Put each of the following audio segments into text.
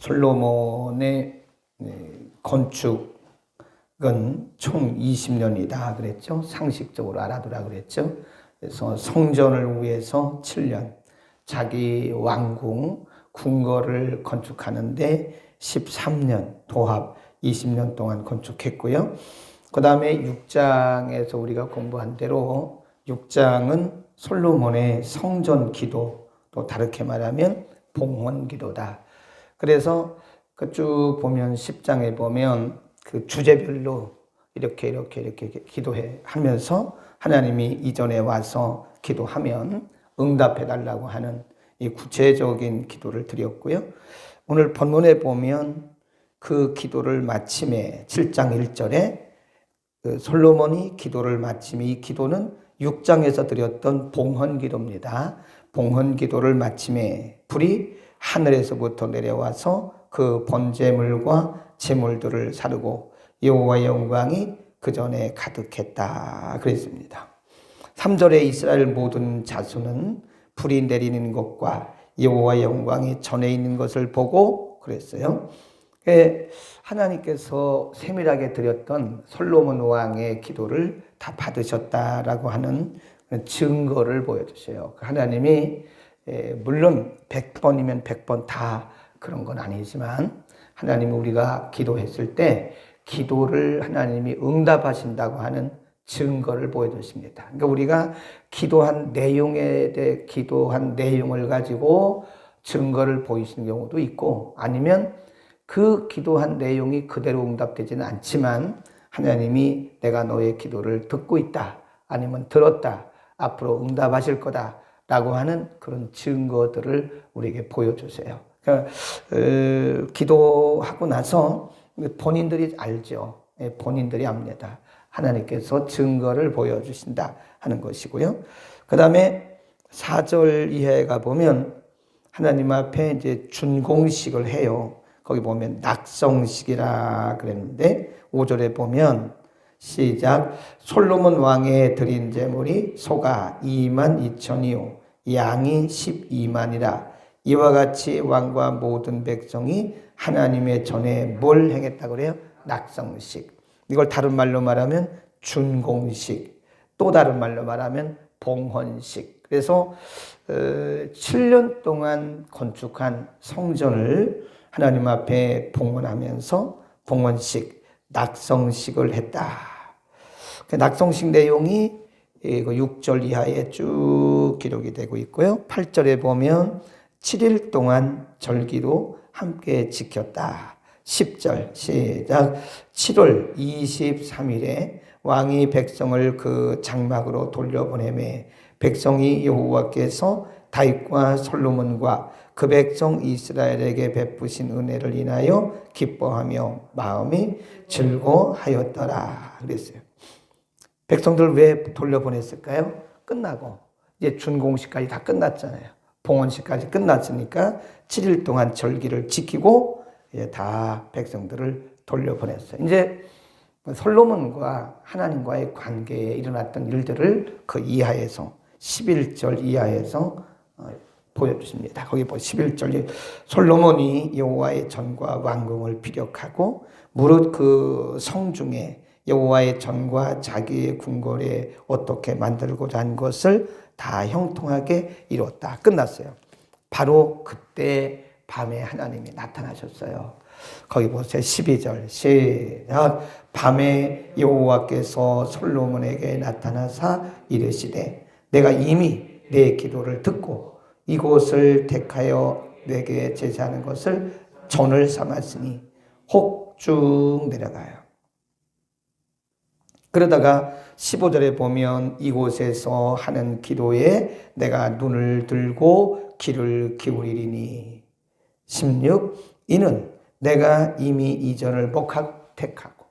솔로몬의 건축은 총 20년이다 그랬죠. 상식적으로 알아두라 그랬죠. 그래서 성전을 위해서 7년, 자기 왕궁, 궁궐을 건축하는데 13년, 도합 20년 동안 건축했고요. 그 다음에 6장에서 우리가 공부한 대로 6장은 솔로몬의 성전 기도, 또 다르게 말하면 봉헌 기도다. 그래서 그 쭉 보면 10장에 보면 그 주제별로 이렇게 기도해 하면서 하나님이 이전에 와서 기도하면 응답해 달라고 하는 이 구체적인 기도를 드렸고요. 오늘 본문에 보면 그 기도를 마침에 7장 1절에 그 솔로몬이 기도를 마침에 이 기도는 6장에서 드렸던 봉헌 기도입니다. 봉헌 기도를 마침에 불이 하늘에서부터 내려와서 그 번제물과 제물들을 사르고 여호와의 영광이 그 전에 가득했다 그랬습니다. 3절에 이스라엘 모든 자손은 불이 내리는 것과 여호와의 영광이 전에 있는 것을 보고 그랬어요. 하나님께서 세밀하게 드렸던 솔로몬 왕의 기도를 다 받으셨다라고 하는 증거를 보여주세요. 하나님이 물론 100번이면 100번 다 그런 건 아니지만 하나님이 우리가 기도했을 때 기도를 하나님이 응답하신다고 하는 증거를 보여주십니다. 그러니까 우리가 기도한 내용에 대해 기도한 내용을 가지고 증거를 보이시는 경우도 있고 아니면 그 기도한 내용이 그대로 응답되지는 않지만 하나님이 내가 너의 기도를 듣고 있다 아니면 들었다 앞으로 응답하실 거다 라고 하는 그런 증거들을 우리에게 보여주세요. 그러니까 기도하고 나서 본인들이 알죠. 본인들이 압니다. 하나님께서 증거를 보여주신다 하는 것이고요. 그 다음에 4절 이하에 가보면 하나님 앞에 이제 준공식을 해요. 거기 보면 낙성식이라 그랬는데 5절에 보면 시작 솔로몬 왕의 드린 제물이 소가 22,000이요 양이 12만이라 이와 같이 왕과 모든 백성이 하나님의 전에 뭘 행했다고 그래요? 낙성식. 이걸 다른 말로 말하면 준공식, 또 다른 말로 말하면 봉헌식. 그래서 7년 동안 건축한 성전을 하나님 앞에 봉헌하면서 봉헌식, 낙성식을 했다. 낙성식 내용이 6절 이하에 쭉 기록이 되고 있고요. 8절에 보면 7일 동안 절기로 함께 지켰다. 10절 시작 7월 23일에 왕이 백성을 그 장막으로 돌려보내매 백성이 여호와께서 다윗과 솔로몬과 그 백성 이스라엘에게 베푸신 은혜를 인하여 기뻐하며 마음이 즐거워하였더라 그랬어요. 백성들 왜 돌려보냈을까요? 끝나고 이제 준공식까지 다 끝났잖아요. 봉헌식까지 끝났으니까 7일 동안 절기를 지키고 이제 다 백성들을 돌려보냈어요. 이제 솔로몬과 하나님과의 관계에 일어났던 일들을 그 이하에서 11절 이하에서 보여주십니다. 거기 11절 솔로몬이 여호와의 전과 왕궁을 피력하고 무릇 그 성중에 여호와의 전과 자기의 궁궐에 어떻게 만들고자 한 것을 다 형통하게 이뤘다. 끝났어요. 바로 그때 밤에 하나님이 나타나셨어요. 거기 보세요. 12절 시작 밤에 여호와께서 솔로몬에게 나타나사 이르시되 내가 이미 내 기도를 듣고 이곳을 택하여 내게 제사하는 것을 전을 삼았으니 혹 쭉 내려가요. 그러다가 15절에 보면 이곳에서 하는 기도에 내가 눈을 들고 귀를 기울이리니 16 이는 내가 이미 이전을 택하고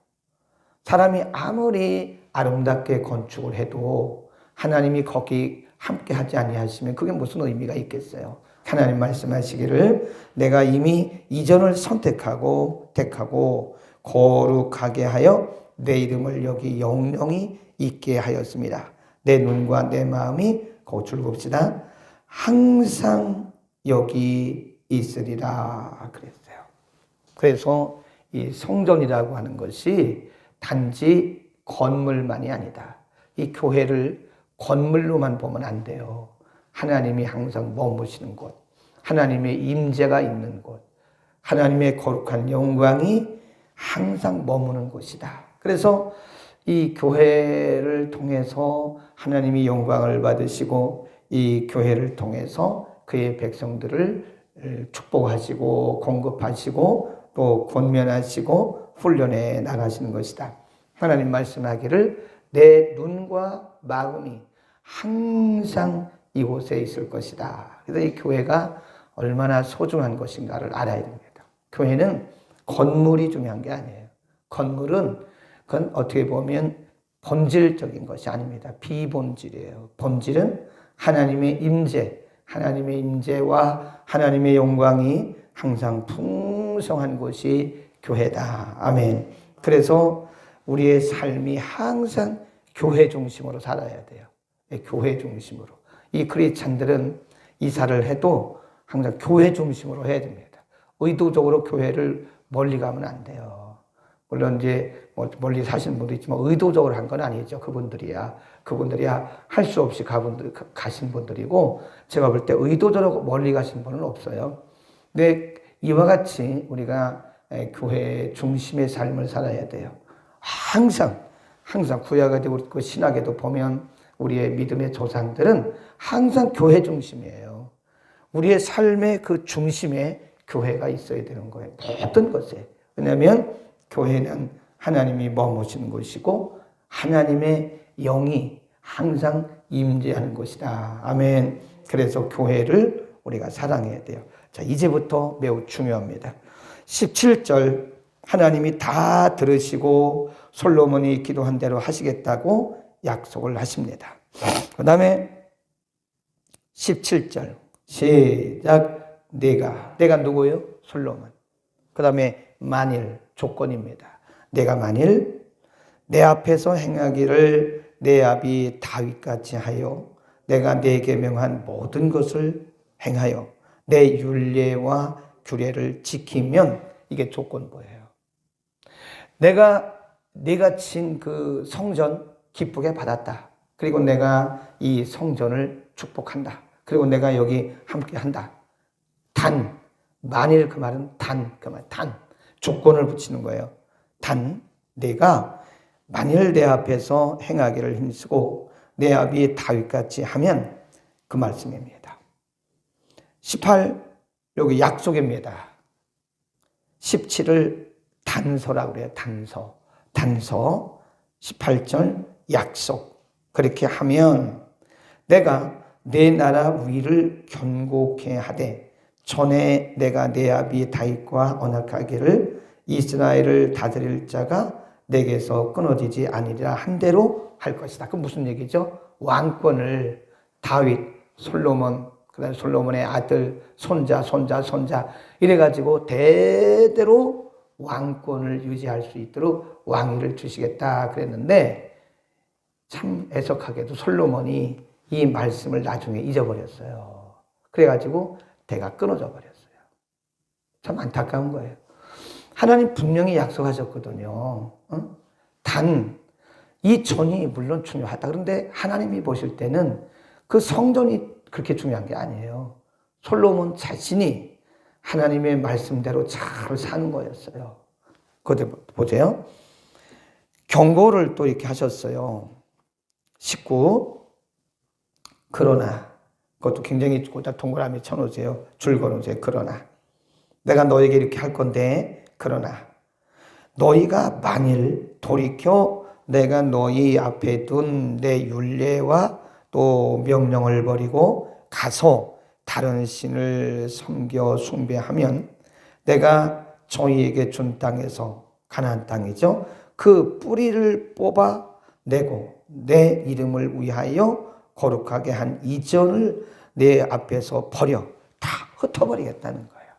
사람이 아무리 아름답게 건축을 해도 하나님이 거기 함께 하지 아니하시면 그게 무슨 의미가 있겠어요. 하나님 말씀하시기를 내가 이미 이전을 선택하고 택하고 거룩하게 하여 내 이름을 여기 영영히 있게 하였습니다. 내 눈과 내 마음이 줄곱시다 항상 여기 있으리라 그랬어요. 그래서 이 성전이라고 하는 것이 단지 건물만이 아니다. 이 교회를 건물로만 보면 안 돼요. 하나님이 항상 머무시는 곳, 하나님의 임재가 있는 곳, 하나님의 거룩한 영광이 항상 머무는 곳이다. 그래서 이 교회를 통해서 하나님이 영광을 받으시고 이 교회를 통해서 그의 백성들을 축복하시고 공급하시고 또 권면하시고 훈련해 나가시는 것이다. 하나님 말씀하기를 내 눈과 마음이 항상 이곳에 있을 것이다. 그래서 이 교회가 얼마나 소중한 것인가를 알아야 됩니다. 교회는 건물이 중요한 게 아니에요. 건물은 그건 어떻게 보면 본질적인 것이 아닙니다. 비본질이에요. 본질은 하나님의 임재, 하나님의 임재와 하나님의 영광이 항상 풍성한 곳이 교회다. 아멘. 그래서 우리의 삶이 항상 교회 중심으로 살아야 돼요. 교회 중심으로. 이 크리스찬들은 이사를 해도 항상 교회 중심으로 해야 됩니다. 의도적으로 교회를 멀리 가면 안 돼요. 물론 이제 멀리 사시는 분도 있지만 의도적으로 한 건 아니죠. 그분들이야 할 수 없이 가신 분들이고, 제가 볼 때 의도적으로 멀리 가신 분은 없어요. 근데 이와 같이 우리가 교회 중심의 삶을 살아야 돼요. 항상 구약에도 그 신약에도 보면 우리의 믿음의 조상들은 항상 교회 중심이에요. 우리의 삶의 그 중심에 교회가 있어야 되는 거예요. 모든 것에. 왜냐하면 교회는 하나님이 머무시는 곳이고 하나님의 영이 항상 임재하는 곳이다. 아멘. 그래서 교회를 우리가 사랑해야 돼요. 자, 이제부터 매우 중요합니다. 17절 하나님이 다 들으시고 솔로몬이 기도한 대로 하시겠다고 약속을 하십니다. 그 다음에 17절 시작. 내가 누구예요? 솔로몬. 그 다음에 만일, 조건입니다. 내가 만일 내 앞에서 행하기를 내 아비 다윗같이 하여 내가 내게 명한 모든 것을 행하여 내 율례와 규례를 지키면, 이게 조건부예요. 내가 친 그 성전 기쁘게 받았다. 그리고 내가 이 성전을 축복한다. 그리고 내가 여기 함께 한다. 단, 만일, 그 말은 단, 조건을 붙이는 거예요. 단, 내가 만일 내 앞에서 행하기를 힘쓰고 내 아비 다윗같이 하면, 그 말씀입니다. 18, 여기 약속입니다. 17을 단서라고 그래요. 단서. 18절 약속. 그렇게 하면 내가 내 나라 위를 견고케 하되 전에 내가 내 아비 다윗과 언약하기를 이스라엘을 다스릴 자가 내게서 끊어지지 아니리라 한 대로 할 것이다. 그 무슨 얘기죠? 왕권을 다윗, 솔로몬, 그다음에 솔로몬의 아들, 손자 이래가지고 대대로 왕권을 유지할 수 있도록 왕위를 주시겠다 그랬는데, 참 애석하게도 솔로몬이 이 말씀을 나중에 잊어버렸어요. 그래가지고 대가 끊어져 버렸어요. 참 안타까운 거예요. 하나님 분명히 약속하셨거든요. 단, 이 전이 물론 중요하다. 그런데 하나님이 보실 때는 그 성전이 그렇게 중요한 게 아니에요. 솔로몬 자신이 하나님의 말씀대로 잘 사는 거였어요. 그때 보세요. 경고를 또 이렇게 하셨어요. 19. 그러나, 그것도 굉장히 동그라미 쳐놓으세요. 줄 걸어놓으세요. 그러나 내가 너에게 이렇게 할 건데, 그러나 너희가 만일 돌이켜 내가 너희 앞에 둔 내 율례와 또 명령을 버리고 가서 다른 신을 섬겨 숭배하면 내가 저희에게 준 땅에서, 가나안 땅이죠, 그 뿌리를 뽑아내고 내 이름을 위하여 거룩하게 한 이전을 내 앞에서 버려 다 흩어버리겠다는 거예요.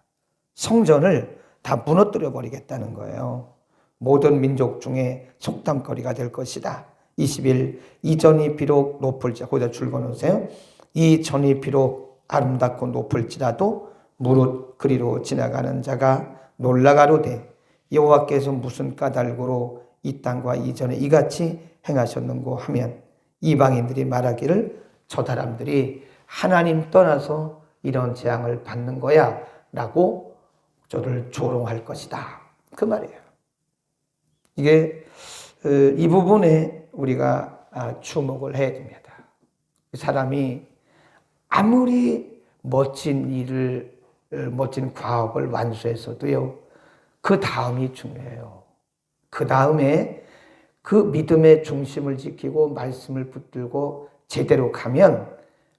성전을 다 무너뜨려 버리겠다는 거예요. 모든 민족 중에 속담거리가 될 것이다. 21. 이 전이 비록 높을지라도, 거기다 줄 그어놓으세요. 이 전이 비록 아름답고 높을지라도 무릇 그리로 지나가는 자가 놀라가로되 여호와께서 무슨 까닭으로 이 땅과 이전에 이같이 행하셨는고 하면 이방인들이 말하기를 저 사람들이 하나님 떠나서 이런 재앙을 받는 거야 라고 저를 조롱할 것이다. 그 말이에요. 이게 이 부분에 우리가 주목을 해야 됩니다. 사람이 아무리 멋진 일을, 멋진 과업을 완수했어도요, 그 다음이 중요해요. 그 다음에 그 믿음의 중심을 지키고 말씀을 붙들고 제대로 가면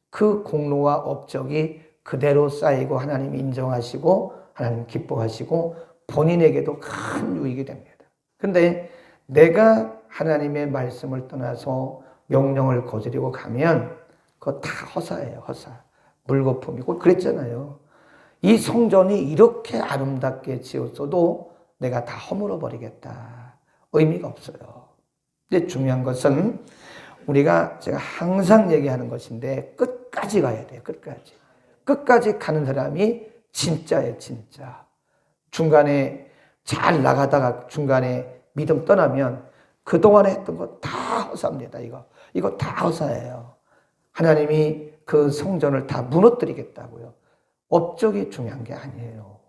그 공로와 업적이 그대로 쌓이고 하나님 인정하시고 하나님 기뻐하시고 본인에게도 큰 유익이 됩니다. 근데 내가 하나님의 말씀을 떠나서 명령을 거스르고 가면 그거 다 허사예요. 허사. 물거품이고 그랬잖아요. 이 성전이 이렇게 아름답게 지었어도 내가 다 허물어 버리겠다. 의미가 없어요. 근데 중요한 것은 제가 항상 얘기하는 것인데 끝까지 가야 돼요. 끝까지. 끝까지 가는 사람이 진짜예요. 진짜. 중간에 잘 나가다가 중간에 믿음 떠나면 그동안에 했던 거 다 허사입니다. 이거 다 허사예요. 하나님이 그 성전을 다 무너뜨리겠다고요. 업적이 중요한 게 아니에요.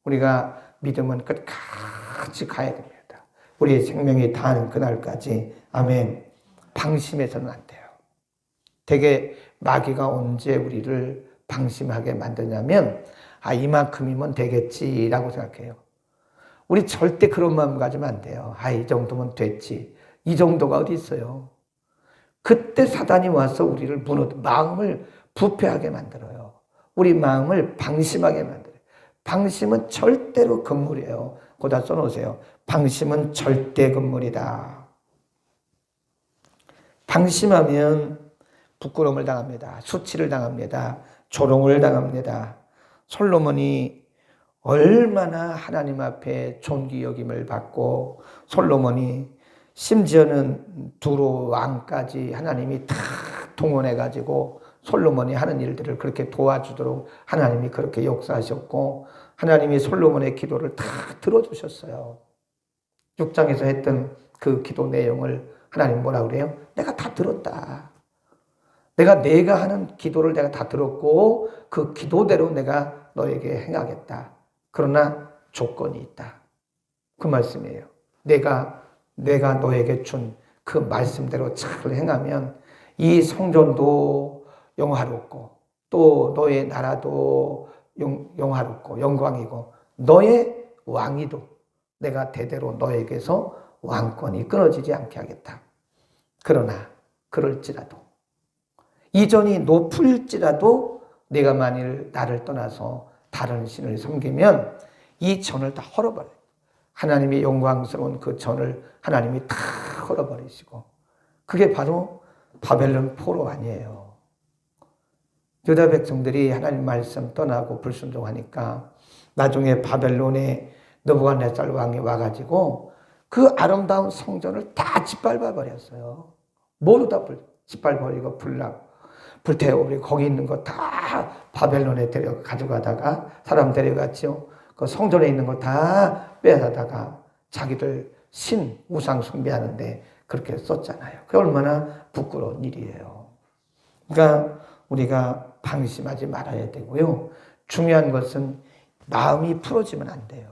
우리가 믿음은 끝까지 가야 됩니다. 우리의 생명이 다하는 그날까지. 아멘. 방심해서는 안 돼요. 되게 마귀가 언제 우리를 방심하게 만드냐면 이만큼이면 되겠지라고 생각해요. 우리 절대 그런 마음 가지면 안 돼요. 이 정도면 됐지. 이 정도가 어디 있어요. 그때 사단이 와서 우리를 마음을 부패하게 만들어요. 우리 마음을 방심하게 만들어요. 방심은 절대로 금물이에요. 거기다 써놓으세요. 방심은 절대 금물이다. 방심하면 부끄러움을 당합니다. 수치를 당합니다. 조롱을 당합니다. 솔로몬이 얼마나 하나님 앞에 존귀 여김을 받고 솔로몬이 심지어는 두로 왕까지 하나님이 다 동원해가지고 솔로몬이 하는 일들을 그렇게 도와주도록 하나님이 그렇게 역사하셨고 하나님이 솔로몬의 기도를 다 들어주셨어요. 6장에서 했던 그 기도 내용을 하나님 뭐라 그래요? 내가 다 들었다. 내가 하는 기도를 내가 다 들었고 그 기도대로 내가 너에게 행하겠다. 그러나 조건이 있다. 그 말씀이에요. 내가 너에게 준 그 말씀대로 잘 행하면 이 성전도 영화롭고 또 너의 나라도 영화롭고 영광이고 너의 왕위도 내가 대대로 너에게서 왕권이 끊어지지 않게 하겠다. 그러나 그럴지라도 이전이 높을지라도 내가 만일 나를 떠나서 다른 신을 섬기면 이 전을 다 헐어버려요. 하나님의 영광스러운 그 전을 하나님이 다 헐어버리시고 그게 바로 바벨론 포로 아니에요. 유다 백성들이 하나님 말씀 떠나고 불순종하니까 나중에 바벨론에 느부갓네살 왕이 와가지고 그 아름다운 성전을 다 짓밟아 버렸어요. 모두 다 짓밟아버리고 불태워버리고 거기 있는 거 다 바벨론에 가져가다가 사람 데려갔죠. 그 성전에 있는 거 다 빼앗아다가 자기들 우상 숭배하는데 그렇게 썼잖아요. 그게 얼마나 부끄러운 일이에요. 그러니까 우리가 방심하지 말아야 되고요. 중요한 것은 마음이 풀어지면 안 돼요.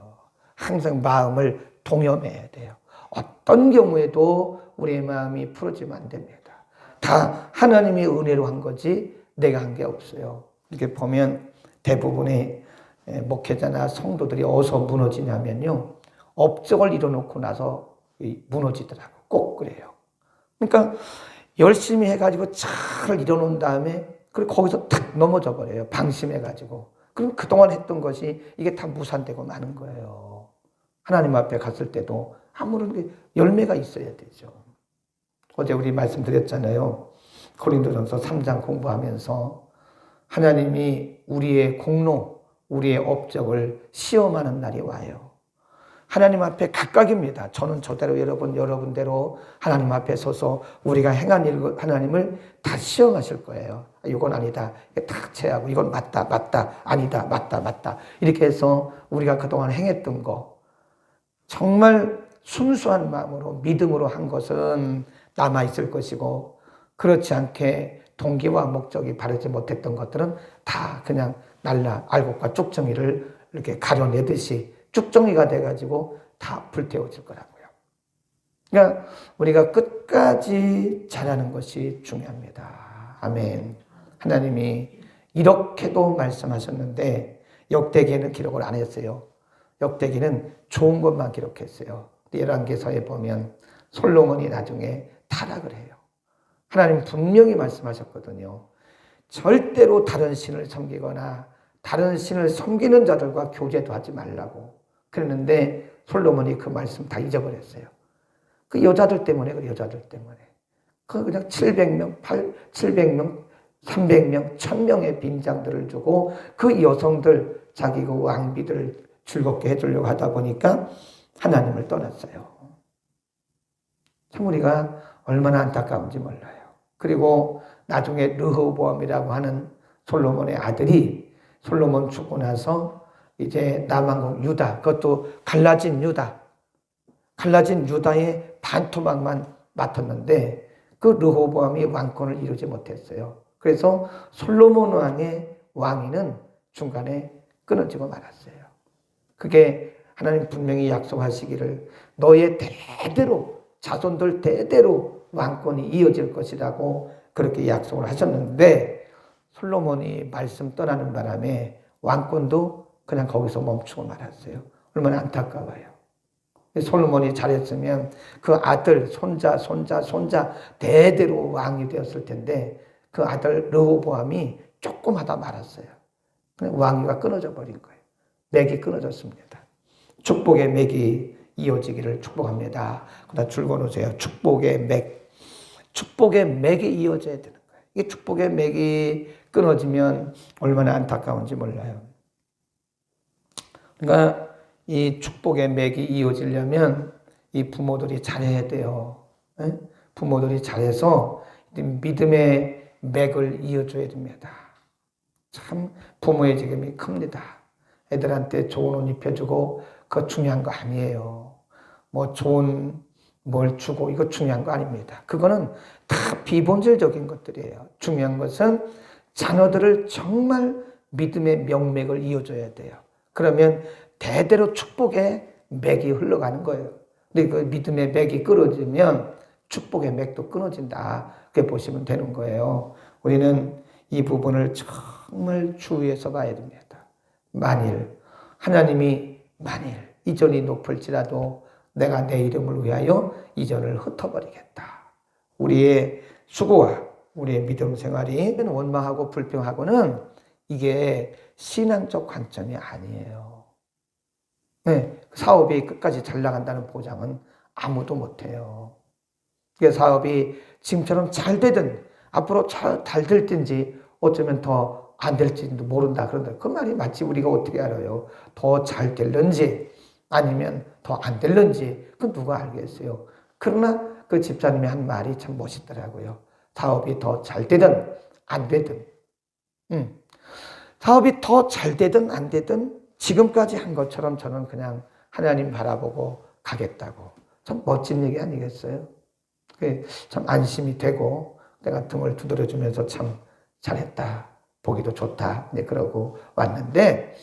항상 마음을 동염해야 돼요. 어떤 경우에도 우리의 마음이 풀어지면 안 됩니다. 다 하나님의 은혜로 한 거지 내가 한 게 없어요. 이렇게 보면 대부분의 목회자나 성도들이 어디서 무너지냐면요. 업적을 이뤄놓고 나서 무너지더라고. 꼭 그래요. 그러니까 열심히 해가지고 잘 이뤄놓은 다음에 그리고 거기서 탁 넘어져 버려요. 방심해가지고. 그럼 그동안 했던 것이 이게 다 무산되고 마는 거예요. 하나님 앞에 갔을 때도 아무런 열매가 있어야 되죠. 어제 우리 말씀드렸잖아요. 고린도전서 3장 공부하면서 하나님이 우리의 공로, 우리의 업적을 시험하는 날이 와요. 하나님 앞에 각각입니다. 저는 저대로, 여러분대로 하나님 앞에 서서 우리가 행한 일, 하나님을 다 시험하실 거예요. 이건 아니다. 탁 제하고 이건 맞다. 아니다. 맞다. 이렇게 해서 우리가 그동안 행했던 거 정말 순수한 마음으로 믿음으로 한 것은 남아있을 것이고, 그렇지 않게 동기와 목적이 바르지 못했던 것들은 다 그냥 날라 알곡과 쭉정이를 이렇게 가려내듯이 쭉정이가 돼가지고 다 불태워질 거라고요. 그러니까 우리가 끝까지 잘하는 것이 중요합니다. 아멘. 하나님이 이렇게도 말씀하셨는데 역대기에는 기록을 안 했어요. 역대기는 좋은 것만 기록했어요. 열왕기서에 보면 솔로몬이 나중에 타락을 해요. 하나님 분명히 말씀하셨거든요. 절대로 다른 신을 섬기거나 다른 신을 섬기는 자들과 교제도 하지 말라고 그랬는데 솔로몬이 그 말씀 다 잊어버렸어요. 그 여자들 때문에, 그 여자들 때문에. 그 그냥 700명, 700명, 300명, 1000명의 빈장들을 주고 그 여성들, 자기 그 왕비들을 즐겁게 해주려고 하다 보니까 하나님을 떠났어요. 참 우리가 얼마나 안타까운지 몰라요. 그리고 나중에 르호보암이라고 하는 솔로몬의 아들이 솔로몬 죽고 나서 이제 남왕국 유다, 그것도 갈라진 유다의 반토막만 맡았는데 그 르호보암이 왕권을 이루지 못했어요. 그래서 솔로몬 왕의 왕위는 중간에 끊어지고 말았어요. 그게 하나님 분명히 약속하시기를 너의 대대로, 자손들 대대로 왕권이 이어질 것이라고 그렇게 약속을 하셨는데 솔로몬이 말씀 떠나는 바람에 왕권도 그냥 거기서 멈추고 말았어요. 얼마나 안타까워요. 솔로몬이 잘했으면 그 아들, 손자 대대로 왕이 되었을 텐데 그 아들 르호보암이 조금 하다 말았어요. 왕위가 끊어져 버린 거예요. 맥이 끊어졌습니다. 축복의 맥이 이어지기를 축복합니다. 그다 줄거놓으세요. 축복의 맥이 이어져야 되는 거예요. 이게 축복의 맥이 끊어지면 얼마나 안타까운지 몰라요. 그러니까 이 축복의 맥이 이어지려면 이 부모들이 잘해야 돼요. 부모들이 잘해서 믿음의 맥을 이어줘야 됩니다. 참 부모의 책임이 큽니다. 애들한테 좋은 옷 입혀주고 그거 중요한 거 아니에요. 뭐 좋은 뭘 주고 이거 중요한 거 아닙니다. 그거는 다 비본질적인 것들이에요. 중요한 것은 자녀들을 정말 믿음의 명맥을 이어줘야 돼요. 그러면 대대로 축복의 맥이 흘러가는 거예요. 근데 그 믿음의 맥이 끊어지면 축복의 맥도 끊어진다. 그렇게 보시면 되는 거예요. 우리는 이 부분을 정말 주의해서 봐야 됩니다. 하나님이 이전이 높을지라도 내가 내 이름을 위하여 이전을 흩어버리겠다. 우리의 수고와 우리의 믿음 생활이 원망하고 불평하고는 이게 신앙적 관점이 아니에요. 네, 사업이 끝까지 잘 나간다는 보장은 아무도 못해요. 사업이 지금처럼 잘 되든 앞으로 잘 될든지 어쩌면 더 안 될지도 모른다. 그런데 그 말이 마치 우리가 어떻게 알아요? 더 잘 될는지 아니면 더 안 될는지 그건 누가 알겠어요. 그러나 그 집사님이 한 말이 참 멋있더라고요. 사업이 더 잘 되든 안 되든 사업이 더 잘 되든 안 되든 지금까지 한 것처럼 저는 그냥 하나님 바라보고 가겠다고. 참 멋진 얘기 아니겠어요? 참 안심이 되고 내가 등을 두드려주면서 참 잘했다. 보기도 좋다. 네, 그러고 왔는데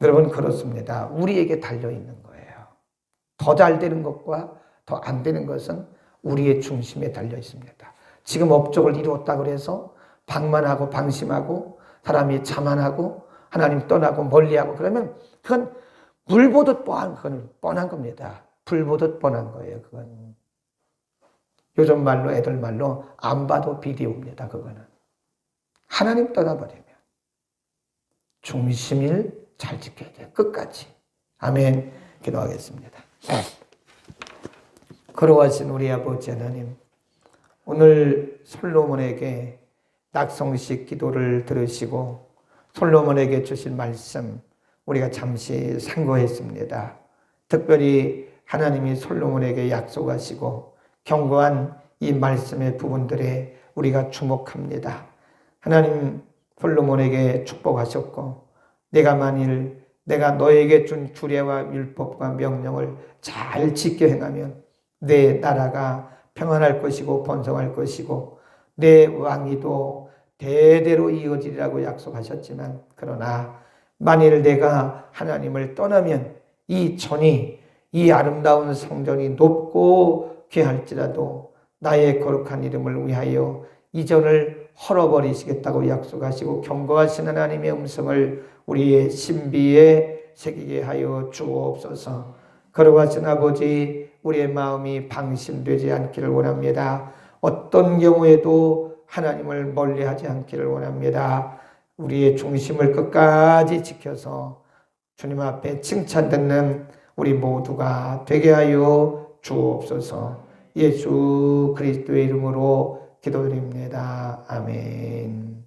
여러분 그렇습니다. 우리에게 달려있는 거예요. 더 잘 되는 것과 더 안 되는 것은 우리의 중심에 달려있습니다. 지금 업적을 이루었다고 해서 방만하고 방심하고 사람이 자만하고 하나님 떠나고 멀리하고 그러면 그건 물 보듯 뻔한 겁니다. 불 보듯 뻔한 거예요. 그건 요즘 말로 애들 말로 안 봐도 비디오입니다. 그거는 하나님 떠나버리면 중심을 잘 지켜야 돼요. 끝까지. 아멘. 기도하겠습니다. 걸어가신 우리 아버지 하나님, 오늘 솔로몬에게 낙성식 기도를 들으시고 솔로몬에게 주신 말씀 우리가 잠시 상고했습니다. 특별히 하나님이 솔로몬에게 약속하시고 경고한 이 말씀의 부분들에 우리가 주목합니다. 하나님 솔로몬에게 축복하셨고 내가 너에게 준 규례와 율법과 명령을 잘 지켜 행하면 내 나라가 평안할 것이고 번성할 것이고 내 왕위도 대대로 이어지리라고 약속하셨지만 그러나 만일 내가 하나님을 떠나면 이 전이 이 아름다운 성전이 높고 귀할지라도 나의 거룩한 이름을 위하여 이 전을 헐어버리시겠다고 약속하시고 경고하신 하나님의 음성을 우리의 신비에 새기게 하여 주옵소서. 거룩하신 아버지, 우리의 마음이 방심되지 않기를 원합니다. 어떤 경우에도 하나님을 멀리하지 않기를 원합니다. 우리의 중심을 끝까지 지켜서 주님 앞에 칭찬 듣는 우리 모두가 되게 하여 주옵소서. 예수 그리스도의 이름으로 기도드립니다. 아멘.